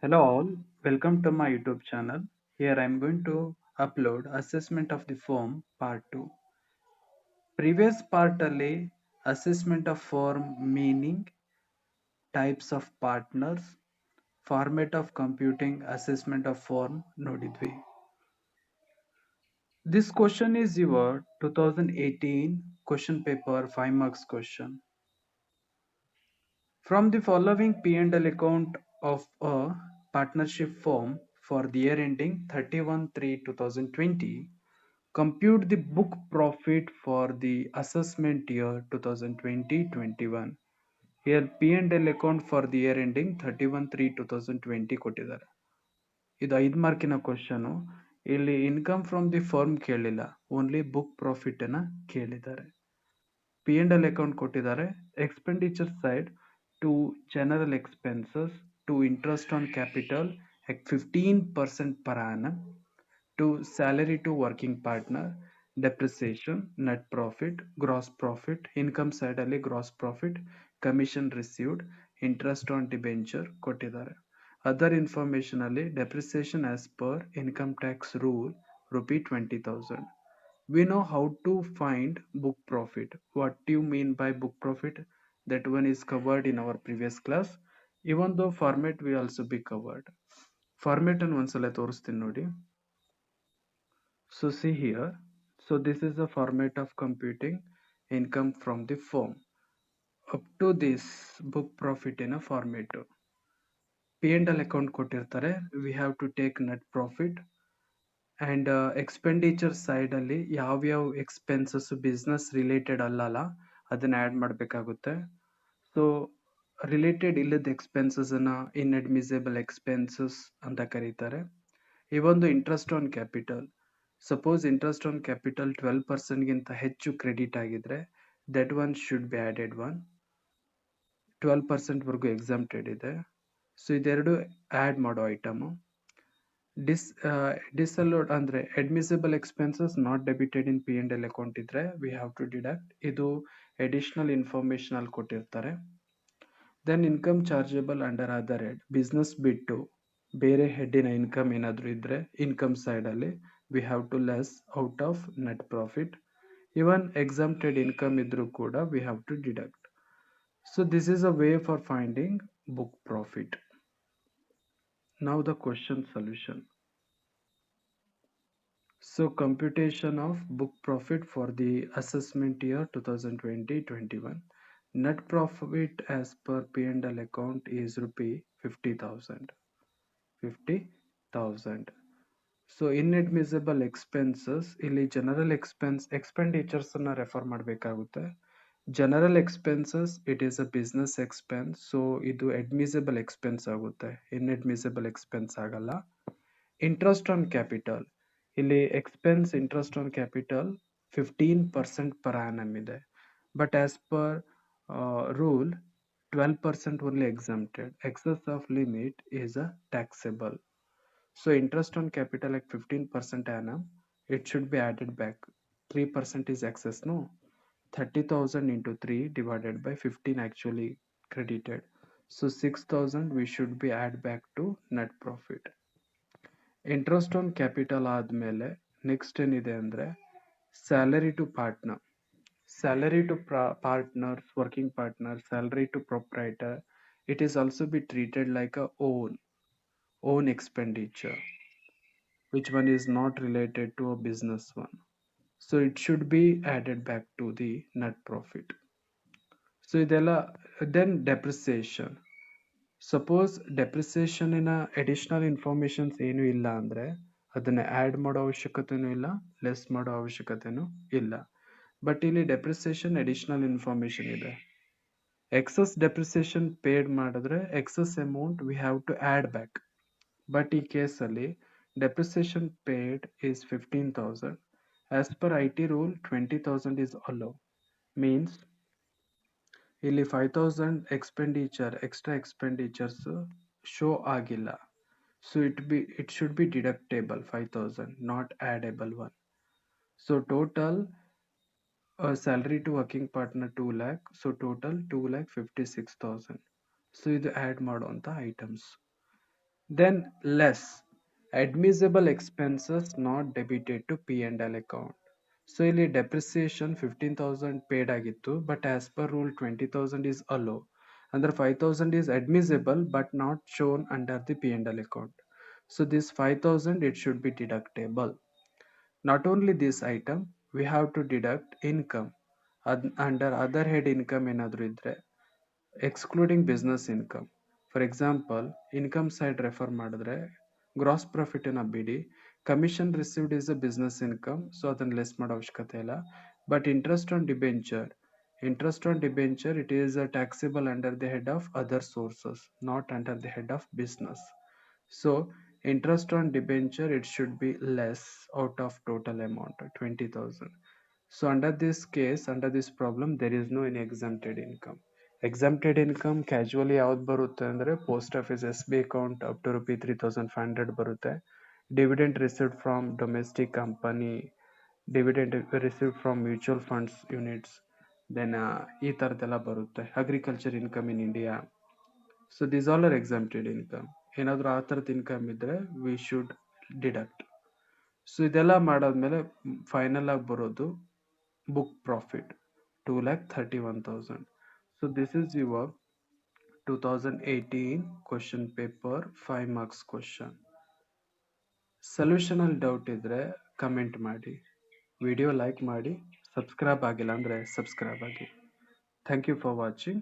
Hello all, welcome to my YouTube channel. Here I am going to upload assessment of the form part 2. Previous part ಅಲ್ಲಿ assessment of form meaning, types of partners, format of computing assessment of form ನೋಡಿದ್ವಿ. This question is your 2018 question paper 5 marks question. From the following P&L account of a partnership firm for the year ending 31/3/2020, compute the book profit for the assessment year 2020-21. Here P&L account for the year ending 31/3/2020 ಕೊಟ್ಟಿದ್ದಾರೆ. ಇದು 5 ಮಾರ್ಕಿನ question. ಇಲ್ಲಿ income from the firm ಕೇಳಿಲ್ಲ, only book profit ಅನ್ನ ಕೇಳಿದ್ದಾರೆ. P&L account ಕೊಟ್ಟಿದ್ದಾರೆ. Expenditure side to general expenses, to interest on capital at 15% per annum, to salary to working partner, depreciation, net profit, gross profit, income side ಅಲ್ಲಿ gross profit, commission received, interest on debenture ಕೊಟ್ಟಿದ್ದಾರೆ. Other information ಅಲ್ಲಿ depreciation as per income tax rule ₹20,000. We know how to find book profit. What do you mean by book profit? That one is covered in our previous class. Even though format will also be covered. Format and ಒಂದ್ಸಲ ತೋರಿಸ್ತೀನಿ ನೋಡಿ. So see here. So this is the format of computing income from the firm. Up to this book profit in a format. P&L account ಕೊಟ್ಟಿರ್ತಾರೆ. We have to take net profit. And expenditure side ಅಲ್ಲಿ ಯಾವ್ಯಾವ expenses business related ಅಲ್ಲಲ್ಲ ಅದನ್ನ add ಮಾಡಬೇಕಾಗುತ್ತೆ. So related ಇಲ್ಲದ expenses ಅನ್ನ inadmissible expenses ಅಂತ ಕರೀತಾರೆ. ಈ ಒಂದು interest on capital, suppose interest on capital 12% ಗಿಂತ ಹೆಚ್ಚು ಕ್ರೆಡಿಟ್ ಆಗಿದ್ರೆ that one should be added one. 12% ವರೆಗೂ ಎಕ್ಸಾಮ್ಟೆಡ್ ಇದೆ. ಸೊ ಇದೆರಡು ಆಡ್ ಮಾಡೋ ಐಟಮು. disallowed ಅಂದ್ರೆ admissible expenses not debited in P&L account ಇದ್ರೆ we have to deduct. ಇದು additional information ಅಲ್ಲಿ ಕೊಟ್ಟಿರ್ತಾರೆ. then income chargeable under other head, business ಬಿಟ್ಟು ಬೇರೆ ಹೆಡ್ಡಿನ ಇನ್ಕಮ್ ಏನಾದ್ರು ಇದ್ರೆ ಇನ್ಕಮ್ ಸೈಡ್ ಅಲ್ಲಿ we have to less out of net profit. even exempted income ಇದ್ರೂ ಕೂಡ we have to deduct. so this is a way for finding book profit. now the question solution. So computation of book profit for the assessment year 2020-21. Net profit as per P&L account is ₹50,000. 50,000. So inadmissible expenses ಇಲ್ಲಿ general expenditures ಅನ್ನ refer ಮಾಡಬೇಕಾಗುತ್ತೆ. General expenses it is a business expense, so ಇದು admissible expense ಆಗುತ್ತೆ, inadmissible expense ಆಗಲ್ಲ. Interest on capital, ಇಲ್ಲಿ expense interest on capital 15% per annum ಇದೆ, but as per rule 12% only exempted. excess of limit is a taxable. so interest on capital at 15% annum, it should be added back. 3% is excess, no? 30,000 into 3 divided by 15 actually credited, so 6,000 we should be add back to net profit. Interest on capital ಆದಮೇಲೆ next ಏನಿದೆ ಅಂದರೆ salary to partner, salary to partners, working partner, salary to proprietor, it is also be treated like a own expenditure, which one is not related to a business one. So it should be added back to the net profit. So ಇದೆಲ್ಲ then depreciation. Suppose depreciation ಇನ additional informations ಏನು ಇಲ್ಲ ಅಂದ್ರೆ ಅದನ್ನ add ಮಾಡೋ ಅವಶ್ಯಕತೆನೂ ಇಲ್ಲ, less ಮಾಡೋ ಅವಶ್ಯಕತೆನೂ ಇಲ್ಲ. ಬಟ್ ಇಲ್ಲಿ ಡೆಪ್ರಿಸಿಯೇಷನ್ ಅಡಿಷನಲ್ ಇನ್ಫಾರ್ಮೇಶನ್ ಇದೆ. ಎಕ್ಸಸ್ ಡೆಪ್ರಿಸಿಯೇಷನ್ ಪೇಡ್ ಮಾಡಿದ್ರೆ excess amount we have to add back. But ಈ ಕೇಸಲ್ಲಿ depreciation paid is 15,000. As per IT rule 20,000 is allowed. Means ಇಲ್ಲಿ 5,000 ಎಕ್ಸ್ಪೆಂಡಿಚರ್ ಎಕ್ಸ್ಟ್ರಾ ಎಕ್ಸ್ಪೆಂಡಿಚರ್ಸ್ ಶೋ ಆಗಿಲ್ಲ. So it should be deductible 5,000, not addable one. So total salary to working partner 2 lakh, so total 2,56,000. So ಇದು add ಮಾಡುವಂತ items. Then less admissible expenses not debited to P&L account. So ಇಲ್ಲಿ depreciation 15,000 paid ಆಗಿತ್ತು, but as per rule 20,000 is allow. Under 5,000 is admissible but not shown under the P&L account. So this 5,000 it should be deductible. Not only this item, we have to deduct income. Under other head income ಏನಾದ್ರು ಇದ್ರೆ excluding business income. For example, income side refer ಮಾಡಿದ್ರೆ gross profit ನ ಬಿಡಿ, commission received is a business income, so ಅದನ್ನ less ಮಾಡೋ ಅವಶ್ಯಕತೆ ಇಲ್ಲ. But interest on debenture, it is taxable under the head of other sources, not under the head of business. So interest on debenture, it should be less out of total amount 20,000. So under this case, under this problem, there is no any exempted income. Exempted income casually ಯಾವ್ದು ಬರುತ್ತೆ ಅಂದ್ರೆ post office SB account up to rupee 3,500 ಬರುತ್ತೆ. Dividend received from domestic company, dividend received from mutual funds units, then ಈ ತರದೆಲ್ಲ ಬರುತ್ತೆ. Agriculture income in India. So these all are exempted income. ಏನಾದ್ರು ಆ ತರದ income ಇದ್ರೆ we should deduct. ಸೊ ಇದೆಲ್ಲ ಮಾಡಾದ್ಮೇಲೆ final ಆಗಿ ಬರೋದು book profit 2,31,000. So this is your 2018 question paper 5 marks question. Solution ಅಲ್ಲಿ ಡೌಟ್ ಇದ್ರೆ ಕಮೆಂಟ್ ಮಾಡಿ, ವಿಡಿಯೋ ಲೈಕ್ ಮಾಡಿ, ಸಬ್ಸ್ಕ್ರೈಬ್ ಆಗಿಲ್ಲ ಅಂದ್ರೆ ಸಬ್ಸ್ಕ್ರೈಬ್ ಆಗಿ. Thank you for watching.